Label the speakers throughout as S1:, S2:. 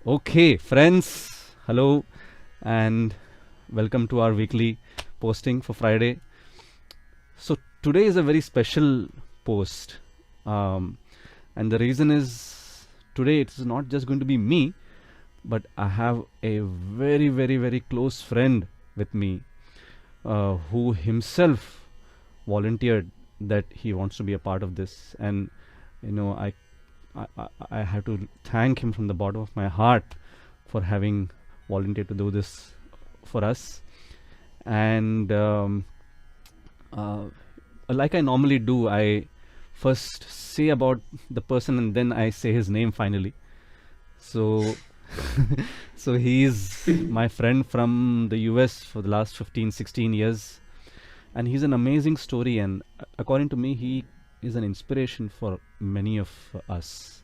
S1: Okay, friends, hello and welcome to our weekly posting for Friday. So, today is a very special post, um, and the reason is today it is not just going to be me, but I have a very, very, very close friend with me who himself volunteered that he wants to be a part of this, and you know, I have to thank him from the bottom of my heart for having volunteered to do this for us. And uh, like I normally do, I first say about the person and then I say his name finally. So, so he's my friend from the US for the last 15, 16 years. And he's an amazing story. And according to me, he is an inspiration for many of us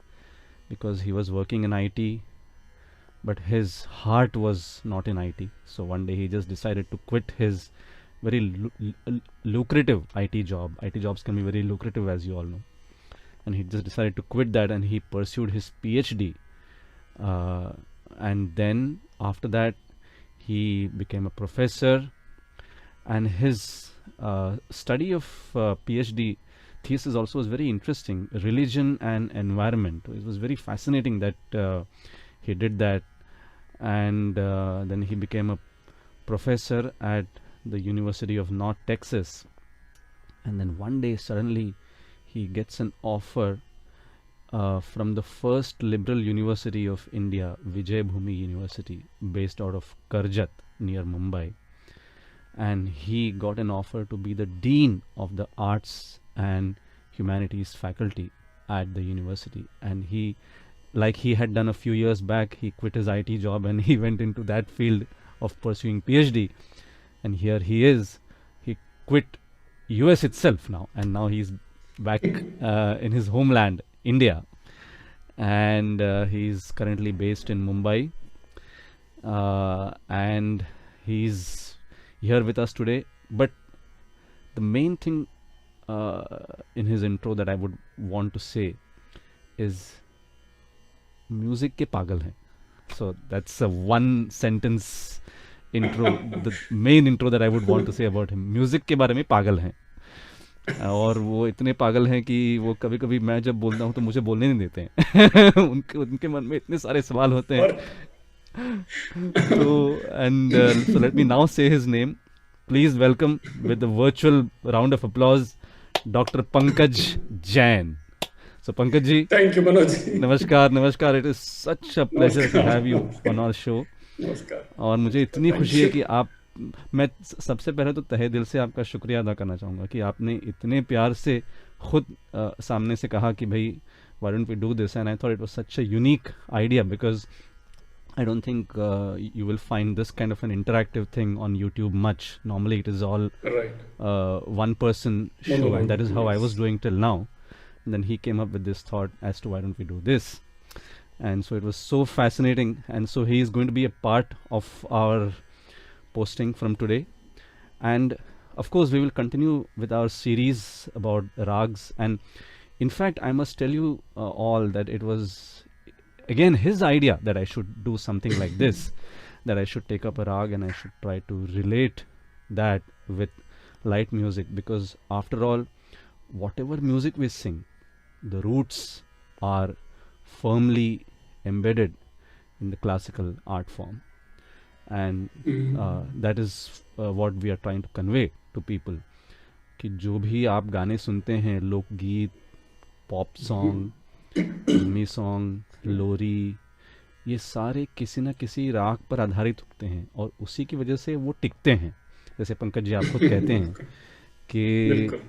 S1: because he was working in IT, but his heart was not in IT. So one day he just decided to quit his very lucrative IT job. IT jobs can be very lucrative, as you all know. And he just decided to quit that and he pursued his PhD. Uh, and then after that, he became a professor. And his study of PhD thesis also was very interesting, religion and environment. It was very fascinating that he did that, and then he became a professor at the University of North Texas. And then one day suddenly he gets an offer from the first liberal university of India, Vijay Bhumi University, based out of Karjat near Mumbai. And he got an offer to be the dean of the arts and humanities faculty at the university. And he, like he had done a few years back, he quit his IT job and he went into that field of pursuing PhD. And here he is. He quit US itself now, and now he's back in his homeland, India. And he's currently based in Mumbai. And he's here with us today. But the main thing in his intro that I would want to say is music ke pagal hain. So that's a one sentence intro, the main intro that I would want to say about him. Music के बारे में पागल हैं, और वो इतने पागल हैं कि वो कभी कभी मैं जब बोलता हूँ तो मुझे बोलने नहीं देते हैं उनके मन में इतने सारे सवाल होते हैं. So and so let me now say his name. Please welcome with a virtual round of applause, Dr. Pankaj Jain. So Pankaj ji,
S2: thank you, Manoj.
S1: नमस्कार नमस्कार. It is such a pleasure to have you on our show.
S2: नमस्कार.
S1: और मुझे इतनी खुशी है कि आप, मैं सबसे पहले तो तहे दिल से आपका शुक्रिया अदा करना चाहूँगा कि आपने इतने प्यार से खुद सामने से कहा कि भाई why don't we do this, and I thought it was such a unique idea because I don't think you will find this kind of an interactive thing on YouTube much. Normally it is all one person show, and that is how I was doing till now. And then he came up with this thought as to why don't we do this. And so it was so fascinating, and so he is going to be a part of our posting from today. And of course we will continue with our series about rags, and in fact I must tell you all that it was again his idea that I should do something like this, that I should take up a rag and I should try to relate that with light music, because after all, whatever music we sing, the roots are firmly embedded in the classical art form, and that is what we are trying to convey to people कि जो भी आप गाने सुनते हैं, लोकगीत, pop song, फिल्मी song, लोरी, ये सारे किसी न किसी राग पर आधारित होते हैं और उसी की वजह से वो टिकते हैं. जैसे पंकज जी आप खुद कहते हैं कि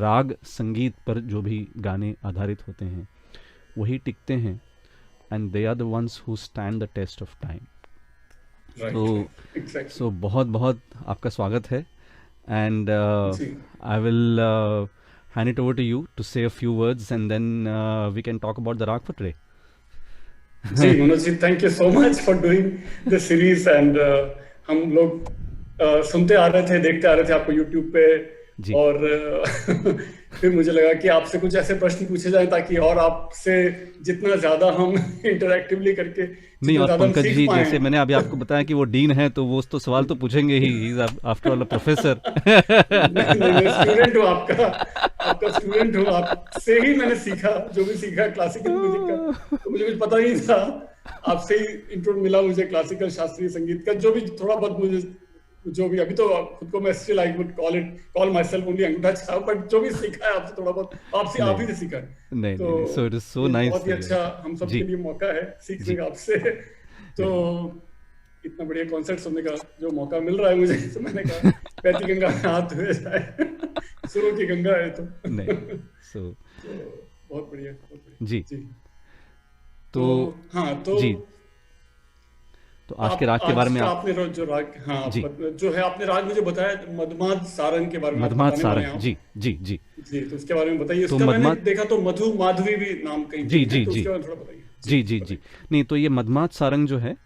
S1: राग संगीत पर जो भी गाने आधारित होते हैं वही टिकते हैं, and they are the ones who stand the test of time. So बहुत बहुत आपका स्वागत है, and I will hand it over to you to say a few words, and then we can talk about the rag for today.
S2: Ji Manoj ji, thank you so much for doing the series, and हम लोग सुनते आ रहे थे, देखते आ रहे थे आपको YouTube पे, और फिर मुझे लगा कि आपसे कुछ ऐसे प्रश्न पूछे जाएं ताकि और आपसे जितना ज्यादा हम इंटरैक्टिवली करके
S1: नहीं,
S2: जितना
S1: और
S2: ज्यादा हम
S1: पंकज
S2: सीख
S1: जी,
S2: पाए।
S1: जैसे मैंने अभी आपको बताया कि वो डीन है, तो वो तो सवाल तो पूछेंगे ही, he is after all a professor.
S2: नहीं नहीं, मैं स्टूडेंट हूँ आपका, आपका स्टूडेंट हूँ। आपसे ही मैंने सीखा जो भी सीखा क्लासिकल म्यूजिक का, तो मुझे कुछ पता ही नहीं था। आपसे ही इंट्रो मिला मुझे क्लासिकल शास्त्रीय संगीत का, जो भी थोड़ा बहुत मुझे, जो भी अभी तो खुद को मैं still I would call my self only अंगूठा छाप, बट जो भी सीखा है आपसे थोड़ा बहुत, आपसे
S1: नहीं
S2: आप ही
S1: नहीं
S2: से सीखा है।
S1: नहीं
S2: तो
S1: नहीं नहीं, सो इट इज सो
S2: ये
S1: नाइस
S2: बहुत ही
S1: फॉर यू
S2: अच्छा
S1: एक्चुअली।
S2: हम सब के
S1: जी
S2: लिए मौका है सीखने
S1: जी
S2: का आपसे। तो
S1: जी।
S2: इतना बढ़िया कॉन्सर्ट सुनने का जो मौका मिल रहा है मुझे, तो मैंने कहा पैती गंगा में हाथ धोया जाए। सुरों की गंगा है तो।
S1: नहीं नहीं, सो
S2: तो बहुत बढ़िया, बहुत बढ़िया।
S1: जी।
S2: जी।
S1: तो
S2: तो हाँ, तो
S1: जी, तो आज के
S2: आप
S1: राग के
S2: आज
S1: बारे में
S2: का
S1: आप।
S2: आपने जो राग, हाँ आप
S1: जी,
S2: जो है आपने राग मुझे बताया, मधुमाद सारंग के बारे में आप
S1: मधमाद
S2: बताने वाले
S1: सारंग,
S2: हैं आप।
S1: जी जी जी।
S2: जी, तो उसके बारे में बताइए।
S1: तो
S2: इसका मैंने
S1: मधमाद,
S2: देखा तो मधु माधवी भी नाम कहीं
S1: जी
S2: कहीं है,
S1: जी
S2: तो
S1: जी
S2: उसके बारे में थोड़ा बताइए। जी
S1: जी जी जी।
S2: बताइए।
S1: नहीं, तो ये मधमाद सारंग जो है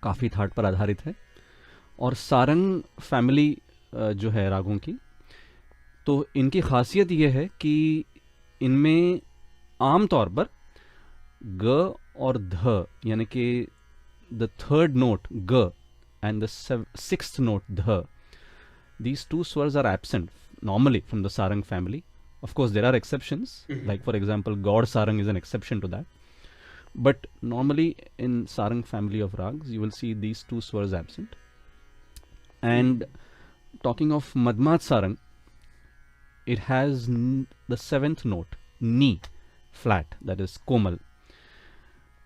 S1: काफ़ी थाट पर आधारित है। और सारंग फैमिली जो है रागों की, तो इनकी खासियत ये है कि इनमें आम तौर पर ग और ध, यानी कि द थर्ड नोट ग एंड द सिक्स्थ नोट ध, these two swars are absent normally from the sarang family. Of course there are exceptions, like for example god sarang is an exception to that, but normally in sarang family of rags you will see these two swars absent. And talking of madmat sarang, it has the seventh note ni flat, that is komal,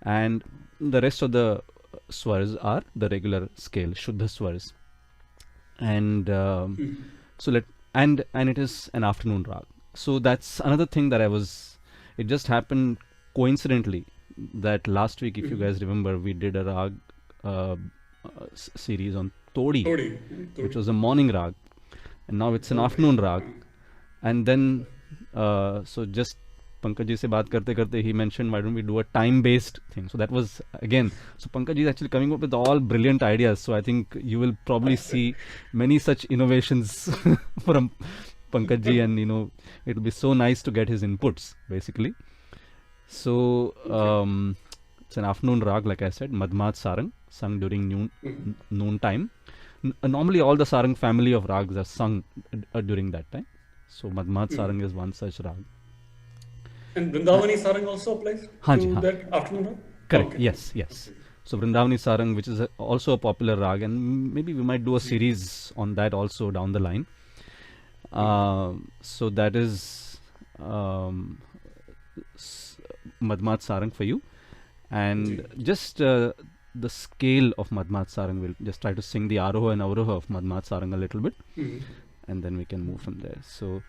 S1: and the rest of the swars are the regular scale shuddha swars. And so let and it is an afternoon rag. So that's another thing that I was, it just happened coincidentally that last week, if you guys remember, we did a rag series on todi,
S2: थोड़ी
S1: which
S2: थोड़ी।
S1: was a morning rag, and now it's an
S2: बहुत बढ़िया।
S1: afternoon rag.
S2: हाँ।
S1: And then so just Pankaj ji se baat karte karte he mentioned, why don't we do a time based thing? So that was again, so Pankaj ji is actually coming up with all brilliant ideas, so I think you will probably see many such innovations from Pankaj ji, and it will be so nice to get his inputs basically. So
S2: Okay.
S1: it's an afternoon rag, like I said, Madhmat Sarang, sung during noon time. Normally all the Sarang family of rags are sung during that time. So Madhmat Sarang is one such rag.
S2: And Vrindavani Sarang also applies
S1: हाँ जी,
S2: to
S1: हाँ,
S2: that afternoon rag?
S1: correct,
S2: Okay.
S1: yes, yes.
S2: Okay.
S1: So Vrindavani Sarang, which is also a popular rag, and maybe we might do a
S2: ji.
S1: series on that also down the line. So that is Madhmat Sarang for you. And
S2: ji.
S1: just the scale of Madhmat Sarang, we'll just try to sing the Aroha and Avroha of Madhmat Sarang a little bit,
S2: hmm.
S1: and then we can move from there. So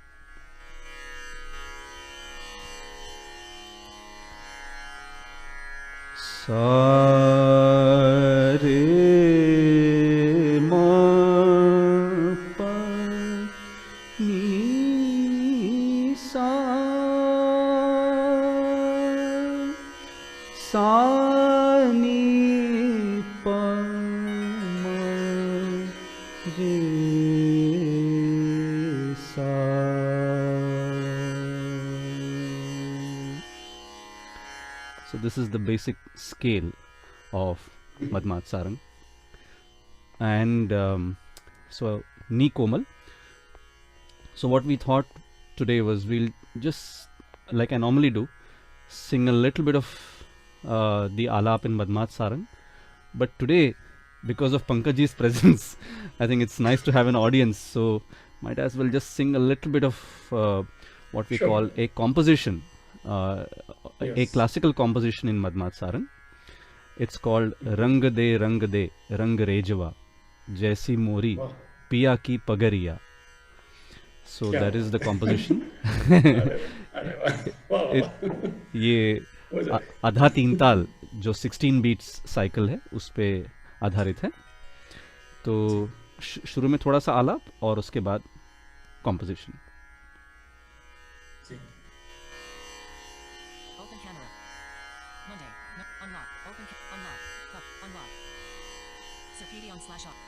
S1: sa re ma pa ni sa sa ni pa ma re sa. So this is the basic scale of Madhmat Sarang. And so Ni Komal. So what we thought today was we'll just, like I normally do, sing a little bit of the Alap in Madhmat Sarang. But today, because of Pankajji's presence, I think it's nice to have an audience. So might as well just sing a little bit of what we
S2: Sure.
S1: call a composition, a
S2: Yes.
S1: classical composition in Madhmat Sarang. It's called Rang De Rang De Rang Rejwa Jaisi Mori
S2: वाह,
S1: Piya Ki Pagariya. So
S2: क्या
S1: that is the
S2: बात है।
S1: composition.
S2: अरे वाह, अरे वाह, वाह वाह,
S1: it,
S2: वाह।
S1: ये
S2: हो जाए।
S1: आधा तीन ताल जो 16 बीट्स साइकिल है उस पे आधारित है. तो शुरू में थोड़ा सा आलाप और उसके बाद composition.
S2: Ji.
S3: Open camera. Monday. No, unlock. Open. Unlock. Cup. Unlock. Circuity on slash off.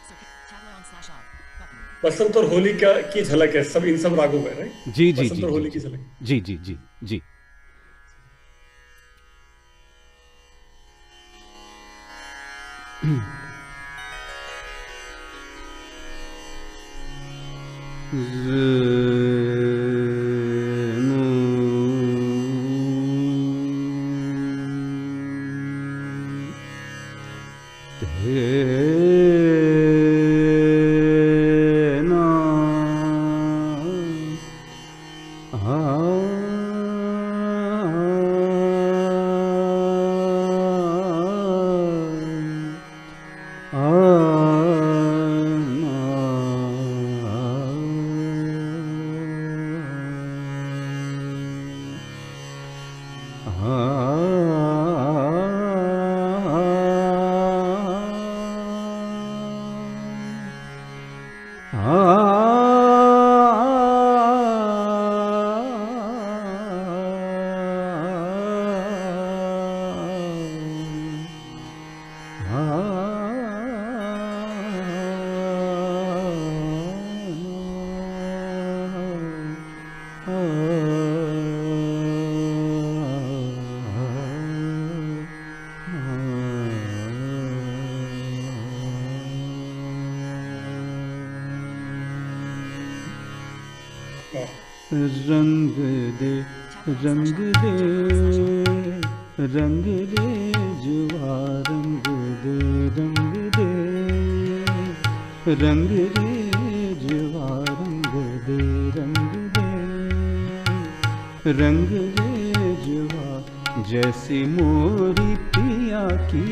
S3: Tableau on slash off.
S2: बसंत और होली क्या की झलक है सब इन सब रागों में, राइट?
S1: जी जी
S2: बसंत
S1: जी
S2: और
S1: जी
S2: होली की
S1: जी
S2: झलक।
S1: जी जी जी जी। रंग दे रंग दे रंग दे जुआ रंग दे रंग दे रंग दे जुआ रंग दे रंग दे रंग दे जुआ जैसी मोरी पिया की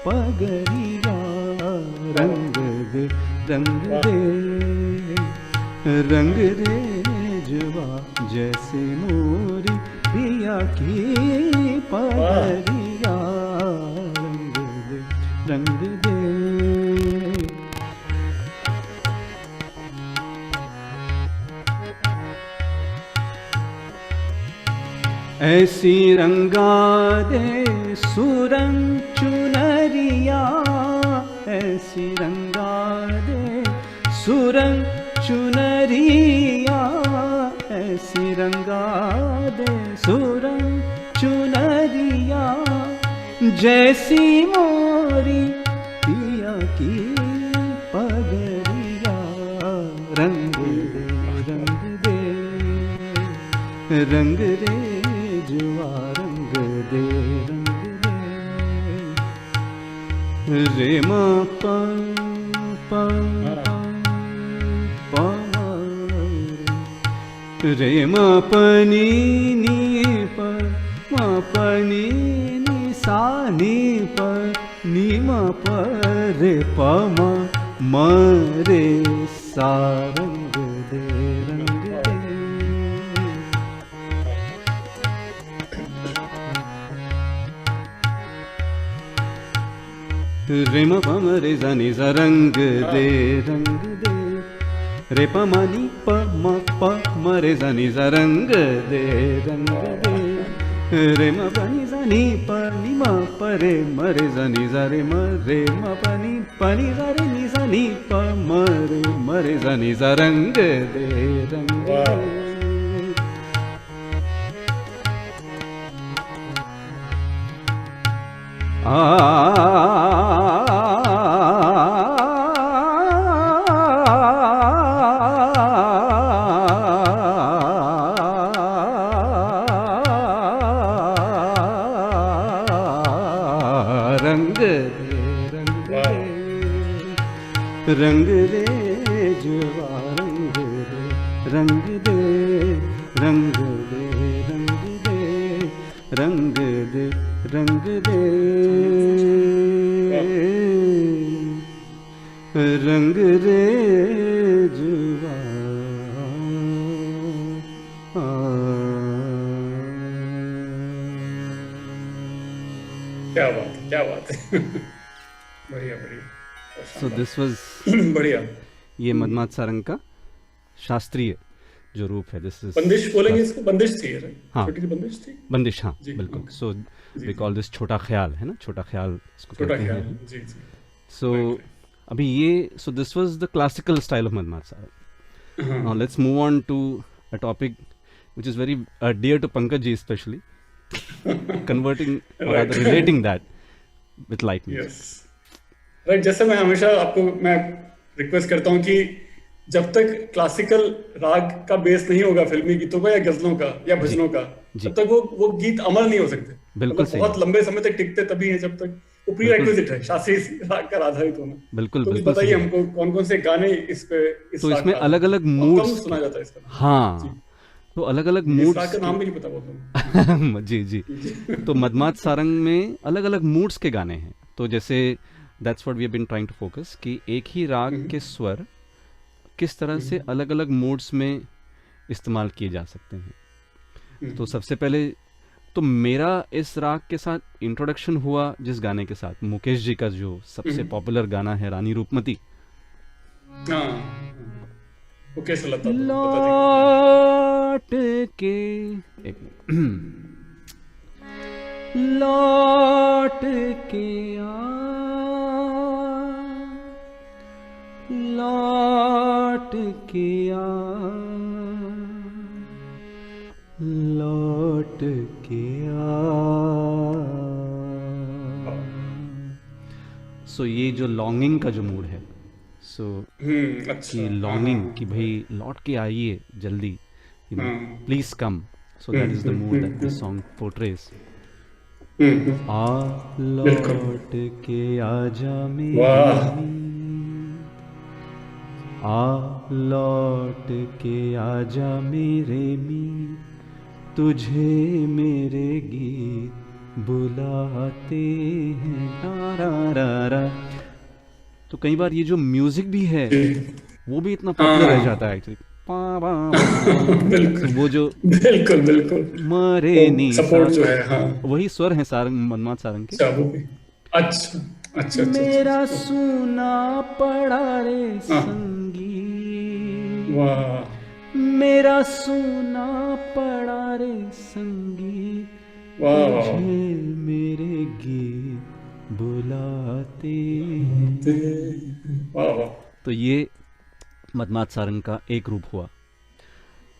S1: पगड़िया रंग दे रंग दे रंग दे जुआ जैसे मोरी पिया की पगड़िया रंग दे रंग दे। ऐसी रंगा दे सुरंग चुनरिया ऐसी रंगा दे सुरंग चुनरिया ऐसी रंगा दे सुरंग चुनरिया जैसी मोरी पिया की पगड़िया रंग दे रंग दे रंग दे जुआ रंग दे रंग दे रे मा पा पा रे मा पनी नी प मा पनी नी सा नी प नी मा प रे प म रे सा रंग दे रंग दे। रे म प म रे सा नी सा रंग दे रंग दे रे प म नी प म प म रे सा नी सा रंग दे रंग दे रे म प नी सा नी प नी म प रे म रे सा नी सा रे म प नी सा रे नी सा नी प म रे सा नी सा रंग दे रंग दे। रंग दे जुआ रंग दे रंग दे रंग दे रंग दे रंग दे रंग दे रंग दे जुआ।
S2: क्या बात है, क्या बात है। बढ़िया बढ़िया।
S1: सो दिस वाज
S2: बढ़िया।
S1: ये मदमात सारंग का शास्त्रीय जो रूप है। दिस इज
S2: बंदिश बोलेंगे इसको, बंदिश थी,
S1: हाँ
S2: छोटी सी बंदिश थी,
S1: बंदिश, हाँ
S2: जी,
S1: बिल्कुल।
S2: ओके।
S1: सो
S2: जी,
S1: we call this chhota khayal, है ना, छोटा ख्याल इसको
S2: छोटा
S1: कहते
S2: ख्याल,
S1: हैं।
S2: जी जी।
S1: सो
S2: राइट,
S1: अभी ये so this was the classical style of Madhmat Sarang. Now let's move on to a topic which is very dear to Pankaj ji especially, converting or rather relating that with light music.
S2: Yes right, जैसे मैं हमेशा आपको मैं request करता हूँ कि जब तक क्लासिकल राग का बेस नहीं होगा फिल्मी गीतों का या गजलों का या भजनों का,
S1: जी।
S2: तब तक वो गीत अमर नहीं हो सकते।
S1: बिल्कुल
S2: मतलब
S1: सही।
S2: बहुत लंबे समय तक टिकते तभी हैं जब तक वो प्री रिक्विजिट है शास्त्रीय राग का आधारित होना।
S1: बिल्कुल
S2: तो
S1: बिल्कुल
S2: बताइए
S1: सही।
S2: हमको कौन कौन से गाने इस पे इस
S1: तो
S2: राग
S1: इसमें
S2: का
S1: अलग-अलग
S2: और
S1: moods
S2: कम सुना जाता है इसका?
S1: हाँ, तो अलग-अलग
S2: इस
S1: moods
S2: राग का नाम भी नहीं पता बहुत
S1: जी जी। तो मदमात सारंग में अलग-अलग moods के गाने हैं। तो जैसे that's what we have been trying to focus कि एक ही राग के स्वर किस तरह से अलग-अलग moods में इस्तेमाल किए जा सकते हैं। तो सबसे पहले तो मेरा इस राग के साथ इंट्रोडक्शन हुआ जिस गाने के साथ, मुकेश जी का जो सबसे पॉपुलर गाना है रानी रूपमती।
S2: हाँ, वो कैसा लगता था
S1: लौट के एक लौट के लौट के लौट के सो ये जो लॉन्गिंग का जो मूड है, सो
S2: अच्छा,
S1: कि लॉन्गिंग कि भाई लौट के आइए जल्दी, please come, so that is the mood that this song portrays. आ लौट के आजा मेरी, आ लौट के आजा मेरे मीत, तुझे मेरे गीत बुलाते हैं रा रा रा। तो कई बार ये जो म्यूजिक भी है वो भी इतना पॉपुलर रह जाता है एक्चुअली।
S2: बिल्कुल
S1: वो जो
S2: बिल्कुल बिल्कुल
S1: मरे नी
S2: सपोर्ट जो है, हाँ
S1: वही स्वर है सारंग, मदमात सारंग के।
S2: अच्छा वो भी अच्छा अच्छा अच्छा
S1: मेरा सुना पड़ा रे संगी,
S2: वाह
S1: मेरा सुना पड़ा रे संगी,
S2: वाह
S1: तुझे मेरे गीत बुलाते हैं।
S2: वाह वाह
S1: तो ये मदमात सारंग का एक रूप हुआ।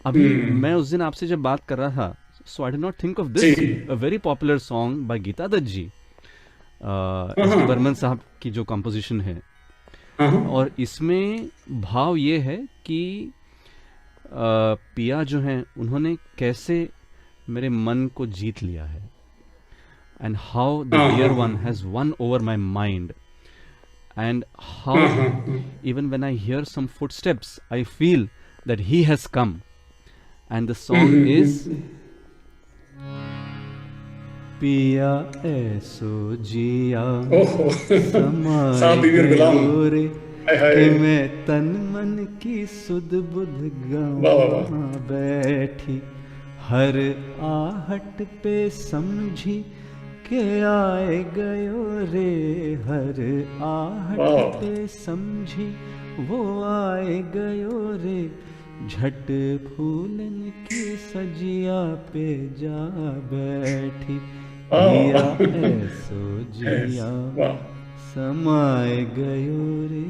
S1: अभी मैं उस दिन आपसे जब बात कर रहा था, so I did not think of this a very popular song by Geeta Dutt ji, S D Burman sahab की जो कंपोजिशन है। और इसमें भाव ये है कि पिया जो हैं उन्होंने कैसे मेरे मन को जीत लिया है, and how the dear one has won over my mind, and how even when I hear some footsteps I feel that he has come, and the song is पिया ऐसो जिया समारे कि मैं तन मन की सुध बुध गवा बैठी, हर आहट पे समझी के आए गयो रे, हर आहट पे समझी वो आए गयो रे, झट फूलन की सजिया पे जा बैठी, पिया ऐसो जिया समाए गयो रे।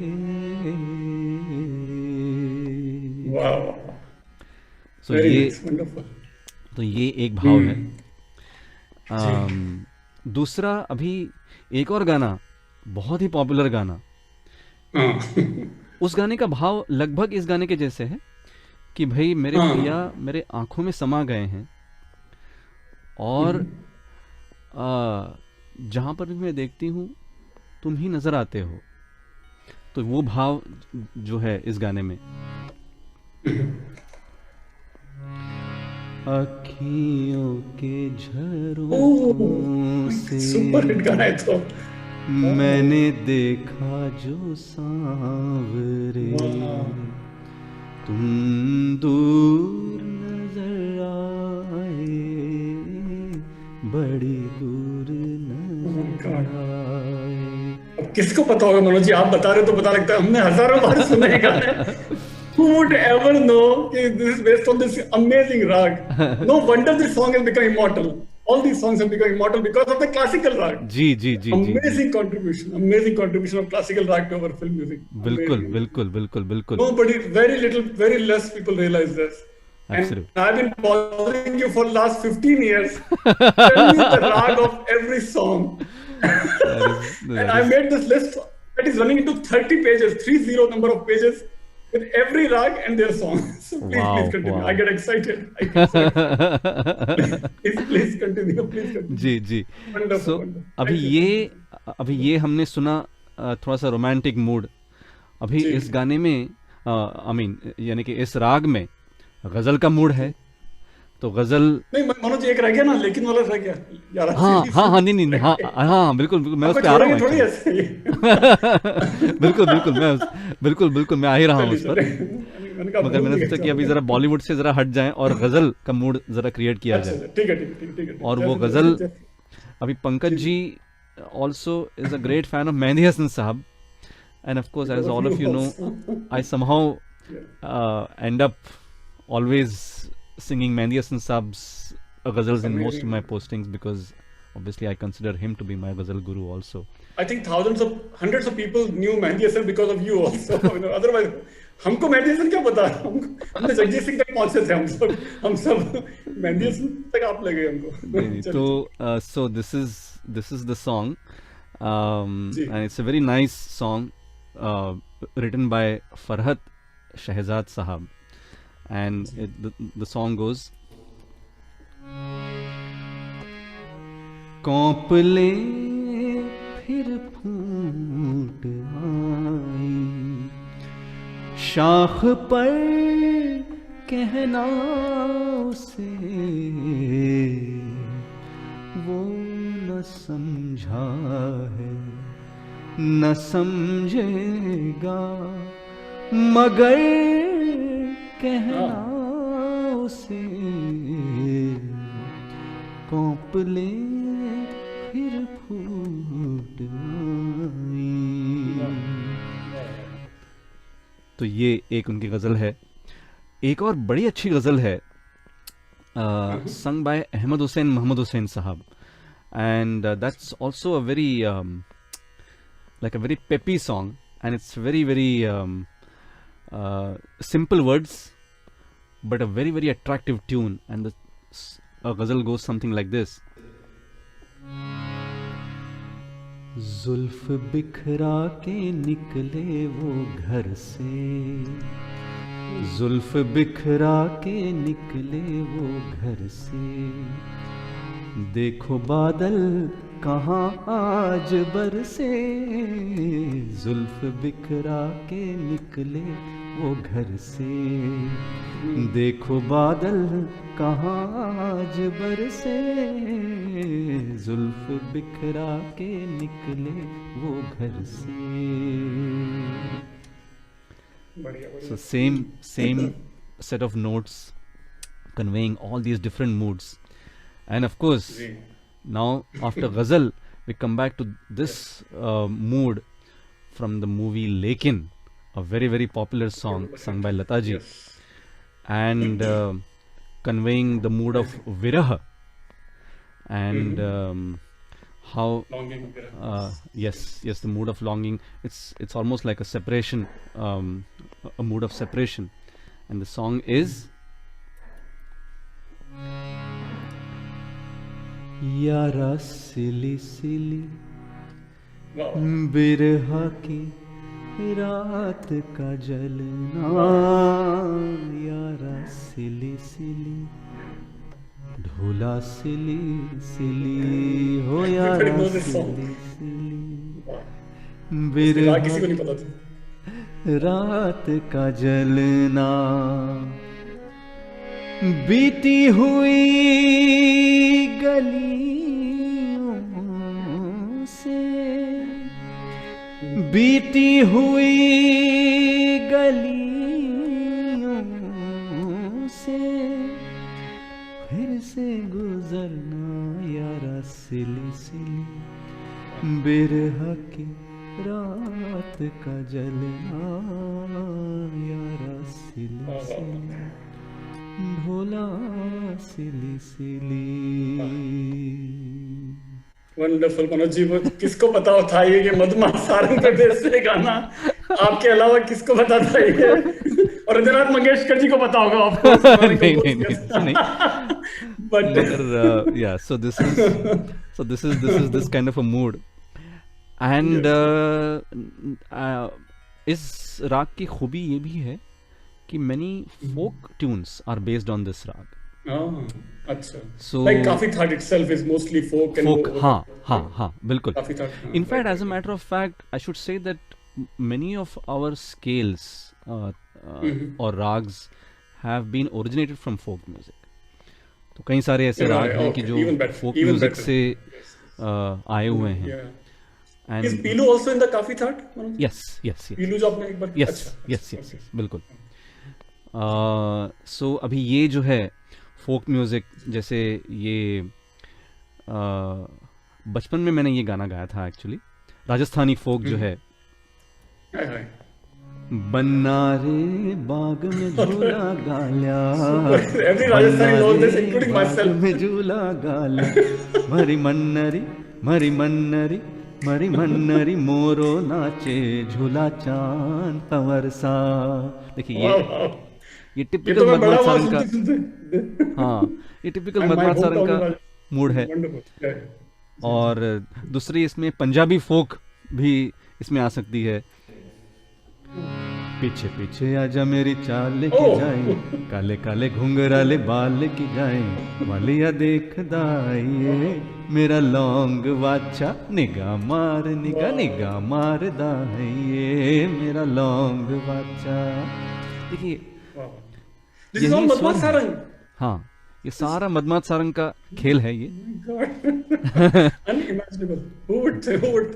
S1: तो ये एक भाव है। दूसरा अभी एक और गाना, बहुत ही पॉपुलर गाना, उस गाने का भाव लगभग इस गाने के जैसे है कि भाई मेरे पिया मेरे आंखों में समा गए हैं, और जहां पर भी मैं देखती हूँ तुम ही नजर आते हो। तो वो भाव जो है इस गाने में, अखियों के झरों से
S2: सुपर हिट गाना है तो
S1: मैंने देखा जो सांवरे, तुम दूर नजर आए, बड़ी दूर नजर आए।
S2: अब किसको पता होगा मनोज जी, आप बता रहे तो पता लगता है, हमने हजारों बार सुना है गाना। Who would ever know कि this is based on this amazing rag? No wonder this song has become immortal. all these songs have become immortal because of the classical rag.
S1: Ji ji ji ji
S2: Amazing contribution of classical rag to our film music.
S1: बिल्कुल
S2: Amazing.
S1: बिल्कुल बिल्कुल बिल्कुल
S2: Nobody, very less people realize this.
S1: Absolutely.
S2: And I've been bothering you for the last 15 years. Tell me the rag of every song. And I made this list that is running into 30 pages, 30 number of pages, with every rag and their song. So please,
S1: Wow,
S2: please continue.
S1: wow.
S2: I get excited. Please continue. Please continue.
S1: Ji ji
S2: Wonderful,
S1: so
S2: wonderful.
S1: अभी
S2: Thank you.
S1: ये हमने सुना थोड़ा सा romantic mood अभी
S2: जी।
S1: इस गाने में आई मीन यानी कि इस राग में गजल का मूड है तो गजल
S2: नहीं मनोज, एक रह गया ना, लेकिन वाला रह गया यार।
S1: हाँ हाँ हाँ नहीं नहीं हाँ हाँ बिल्कुल बिल्कुल मैं उस पे आ रहा हूँ
S2: थोड़ी
S1: actually।
S2: ऐसे
S1: बिल्कुल बिल्कुल मैं आ ही रहा हूँ उस पर मगर मैंने सोचा कि अभी जरा बॉलीवुड से जरा हट जाएं और गजल का मूड जरा क्रिएट किया जाए
S2: ठीक है।
S1: और वो गजल अभी Pankaj ji also is a great fan of Mehndi Hasan Sahab, and of course, as all of you know, I somehow end up always singing Mehndi Hasan Sahab's ghazals in most of my postings because obviously I consider him to be my ghazal guru also.
S2: I think hundreds of people knew Mehndi Hasan because of you also. Otherwise, हमको मेहंदी हसन क्या पता, हमने जगजीत सिंह तक पहुंचे थे हम सब मेहंदी हसन तक आप ले गए हमको।
S1: तो so this is the song and it's a very nice song written by Farhat Shehzad Sahab and the song goes कौंप ले फिर फूट आई शाख पर कहना उसे वो न समझा है न समझेगा मगर कहना उसे कौंप ले फिर फूट आई। तो ये एक उनकी गज़ल है। एक और बड़ी अच्छी गज़ल है sung by Ahmed Hussain Mohammad Hussain Sahab and that's also a very like a very peppy song and it's very simple words but a very attractive tune and the ghazal goes something like this. जुल्फ बिखरा के निकले वो घर से जुल्फ बिखरा के निकले वो घर से देखो बादल कहाँ आज बरसे जुल्फ बिखरा के निकले वो घर से देखो बादल कहाँ आज बरसे जुल्फ बिखरा के निकले वो घर से। So same set of notes conveying all these different moods and of course now after ghazal we come back to this mood from the movie Lekin, a very popular song sung by Lata ji and conveying the mood of virah and how yes the mood of longing, it's almost like a separation, a mood of separation and the song is यारा सिली सिली बिरहा की रात का जलना यारा सिली सिली ढोला सिली सिली हो यारा सिली सिली बिरहा रात का जलना बीती हुई गलियों से बीती हुई गलियों से फिर से गुजरना यारा सिली सिली बिरहा की रात का जलना यारा सिली सिली ढोला सिली सिली।
S2: वंडरफुल मनोज जी, वो किसको पता था ये मधुमास सारंग पे बेस्ड है गाना, आपके अलावा किसको पता था ये? और रविंद्रनाथ मंगेशकर जी को पता होगा ऑफ
S1: नहीं नहीं नहीं ऐसा नहीं,
S2: बट
S1: मगर या so this is this kind of a mood. And इस राग की खूबी ये भी है कि many folk tunes are based on this rag.
S2: अच्छा,
S1: So
S2: like Kafi thaat itself is mostly folk and
S1: folk, हाँ, बिल्कुल।
S2: Kafi thaat,
S1: In fact, as a matter of fact, I should say that many of our scales or rags have been originated from folk music. तो कई सारे ऐसे
S2: Yeah,
S1: राग हैं कि
S2: okay,
S1: जो
S2: even better,
S1: folk
S2: even
S1: music
S2: better.
S1: से आए हुए हैं।
S2: Yeah. Is
S1: And
S2: Pilu also in the काफी थाट?
S1: yes,
S2: पीलू जो आपने एक बार,
S1: yes,
S2: अच्छा,
S1: yes,
S2: okay.
S1: बिल्कुल। सो अभी ये जो है फोक म्यूजिक, जैसे ये बचपन में मैंने ये गाना गाया था एक्चुअली, राजस्थानी फोक जो है।
S2: हाय हाय,
S1: बन्ना रे बाग में झूला गाल्या,
S2: every Rajasthani knows this, including
S1: Bagh
S2: myself.
S1: में झूला गाल्या, मरी मन्नरी मरी मन्नरी मरी मन्नरी मोरो नाचे झूला चांद कंवर सा। देखिए
S2: Wow,
S1: ये
S2: wow.
S1: ये
S2: ये तो
S1: टिपिकल
S2: मैं बड़ा
S1: मदमात
S2: हुआ
S1: सारंग का,
S2: सुनते।
S1: हाँ ये टिपिकल
S2: My
S1: मदमात सारंग
S2: hometown
S1: का
S2: in
S1: मूड है।
S2: Wonderful. Yeah.
S1: और दूसरी इसमें पंजाबी फोक भी इसमें आ सकती है। पीछे पीछे आजा मेरी चाल की
S2: Oh.
S1: जाए, काले काले घुंघराले बाल की जाए, वालिया देखदा ये मेरा लौंग वाचा, निगाह मार निगाह मारदा ये मेरा लौंग वाचा। देखिए
S2: Wow. This is
S1: यही
S2: all
S1: स्वर
S2: मधुमास
S1: है।
S2: सारंग।
S1: हाँ ये सारा मदमात सारंग का खेल है ये।
S2: God. Unimaginable. Who would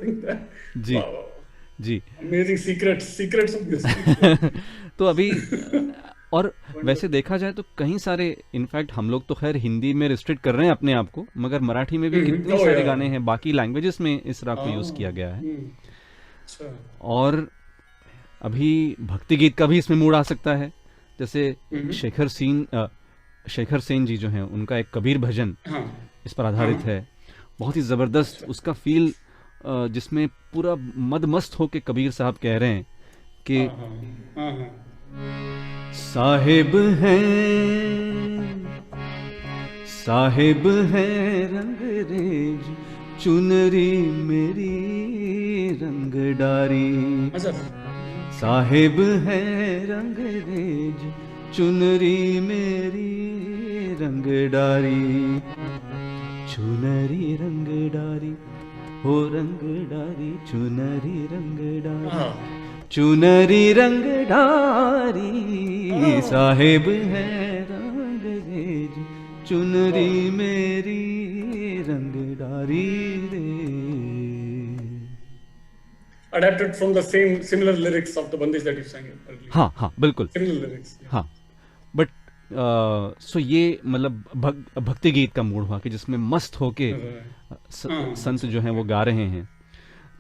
S2: think that?
S1: Ji
S2: Wow, wow.
S1: Ji.
S2: Amazing secrets of this.
S1: तो अभी और वैसे देखा जाए तो कई सारे, इनफैक्ट हम लोग तो खैर हिंदी में रिस्ट्रिक्ट कर रहे हैं अपने आप को, मगर मराठी में भी कितने
S2: Oh,
S1: सारे
S2: yeah.
S1: गाने हैं, बाकी लैंग्वेजेस में इस राग को यूज किया गया है।
S2: अच्छा,
S1: और अभी भक्ति गीत का भी इसमें मूड आ सकता है, जैसे शेखर सेन जी जो हैं, उनका एक कबीर भजन
S2: हाँ,
S1: इस पर आधारित है, बहुत ही जबरदस्त उसका फील, जिसमें पूरा मदमस्त होके कबीर साहब कह रहे हैं कि
S2: हाँ, हाँ,
S1: साहिब हैं रंगरेज, चुनरी मेरी रंग डारी।
S2: अच्छा,
S1: साहिब हैं रंगरेज, चुनरी मेरी रंग डारी, चुनरी रंग डारी हो रंग डारी, चुनरी रंग डारी,
S2: हाँ,
S1: चुनरी रंग डारी, साहिब है रंगरेज, चुनरी मेरी रंग डारी रे।
S2: adapted from the similar lyrics of the Bandish that you sang earlier.
S1: हाँ बिल्कुल,
S2: Similar lyrics. Yeah.
S1: हाँ। बट सो ये मतलब भक्ति गीत का मूड हुआ कि जिसमें मस्त होके संत जो हैं वो गा रहे हैं।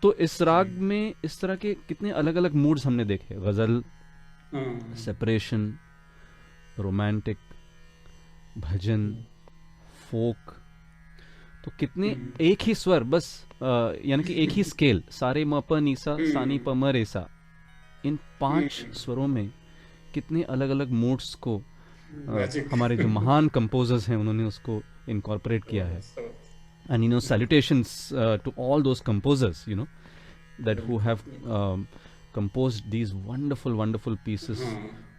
S1: तो इस राग में इस तरह के कितने अलग अलग मूड्स हमने देखे, गजल,
S2: हाँ,
S1: सेपरेशन, रोमांटिक, भजन, फोक। तो कितने एक ही स्वर बस, यानी कि एक ही स्केल, सारे म प नी सा सा नी प म रे सा, इन 5 स्वरों में कितने अलग अलग मूड्स को
S2: Magic.
S1: हमारे जो महान कंपोजर्स हैं उन्होंने उसको इनकॉर्पोरेट किया है।
S2: So,
S1: And salutations to all those composers, that who have composed these wonderful pieces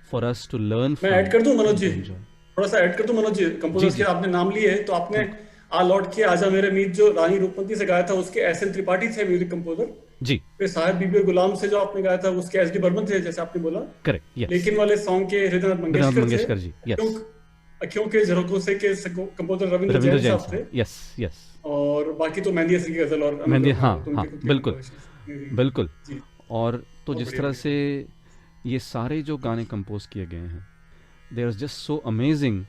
S1: for us to learn from.
S2: मैं ऐड कर दूं मनोज जी,
S1: and enjoy.
S2: थोड़ा सा ऐड कर दूं मनोज जी, कंपोजर्स
S1: जी,
S2: के आपने नाम लिए, तो आपने आ लौट के आजा मेरे मीत जो रानी रूपमती से गाया था, उसके एस.एन. त्रिपाठी थे म्यूजिक कंपोजर।
S1: जी,
S2: फिर साहिब बीबी और गुलाम से जो आपने गाया था, उसके एस.डी. बर्मन थे, जैसे आपने बोला।
S1: Correct, yes.
S2: लेकिन वाले सॉन्ग के हृदयनाथ
S1: हृदयनाथ
S2: मंगेशकर
S1: मंगेशकर जी, यस।
S2: अखियों के झरोखों से के कंपोजर रविंद्र
S1: रविंद्र
S2: जैन
S1: जैन
S2: साहब थे।
S1: साहब, यस यस।
S2: और बाकी तो मेहंदी हसन की गजल और
S1: मेहंदी,
S2: अमिताभ
S1: हाँ
S2: तो उनके
S1: हाँ
S2: खुद के
S1: बिल्कुल
S2: compositions।
S1: बिल्कुल।
S2: जी।
S1: और तो जिस
S2: बढ़िया,
S1: तरह से ये सारे जो गाने कंपोज किए गए हैं, they are just so amazing,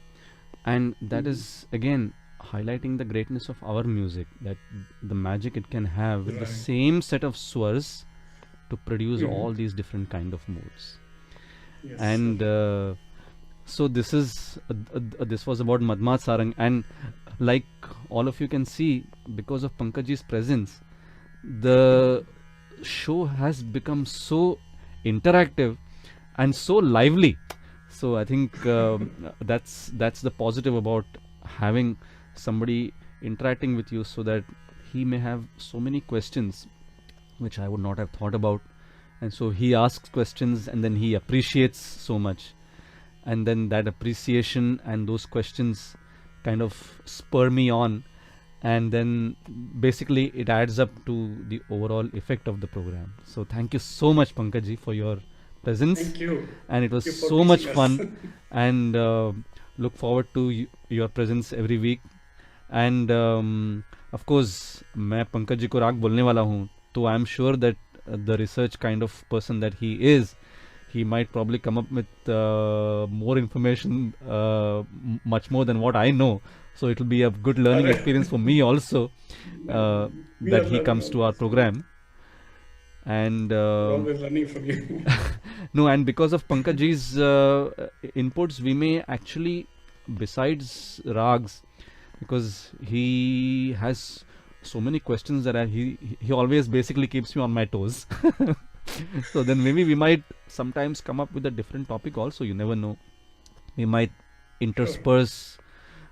S1: and that is again highlighting the greatness of our music, that the magic it can have with the
S2: Right.
S1: same set of swars to produce all these different kind of moods.
S2: Yes.
S1: And So this was about Madhmat Sarang, and like all of you can see, because of Pankajji's presence, the show has become so interactive and so lively. So I think that's the positive about having somebody interacting with you, so that he may have so many questions which I would not have thought about, and so he asks questions and then he appreciates so much, and then that appreciation and those questions kind of spur me on, and then basically it adds up to the overall effect of the program. So thank you so much, Pankajji, for your presence.
S2: Thank you.
S1: And it was
S2: Thank you for
S1: so much
S2: teaching
S1: fun,
S2: us.
S1: and look forward to your presence every week. And of course, मैं पंकज जी को राग बोलने वाला हूँ, तो I am sure that the research kind of person that he is, he might probably come up with more information, much more than what I know. So it will be a good learning
S2: Correct.
S1: experience for me also,
S2: We
S1: that
S2: are
S1: he
S2: learning
S1: comes to our
S2: always.
S1: program. And
S2: We're always learning from you.
S1: no, and because of Pankajji's inputs, we may actually, besides rags, because he has so many questions that he always basically keeps me on my toes. So then maybe we might sometimes come up with a different topic also. You never know. We might intersperse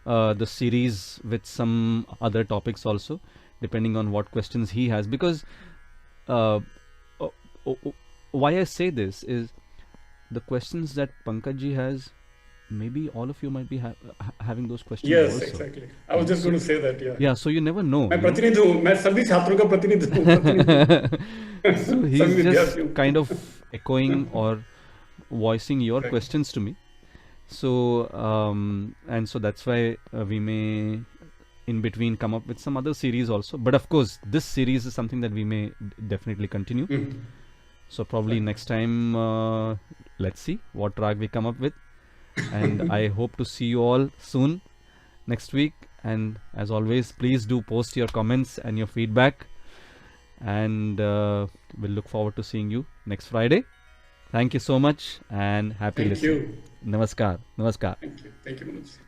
S1: the series with some other topics also, depending on what questions he has. Because uh, why I say this is, the questions that Pankajji has, maybe all of you might be having those questions
S2: Yes,
S1: also.
S2: exactly. I was just going to say that. Yeah.
S1: Yeah, so you never know.
S2: मैं
S1: you know.
S2: प्रतिनिधि हूँ, मैं सभी छात्रों का प्रतिनिधि हूँ.
S1: So he's
S2: सभी
S1: just
S2: विद्यार्थियों का.
S1: kind of echoing or voicing your
S2: Correct.
S1: questions to me. So and so that's why we may in between come up with some other series also. But of course, this series is something that we may definitely continue.
S2: Mhm.
S1: So probably next time, let's see what rag we come up with. And I hope to see you all soon next week. And as always, please do post your comments and your feedback. And we'll look forward to seeing you next Friday. Thank you so much and happy
S2: Thank
S1: listening.
S2: you.
S1: Namaskar. Namaskar.
S2: Thank you. Thank you, Manoj.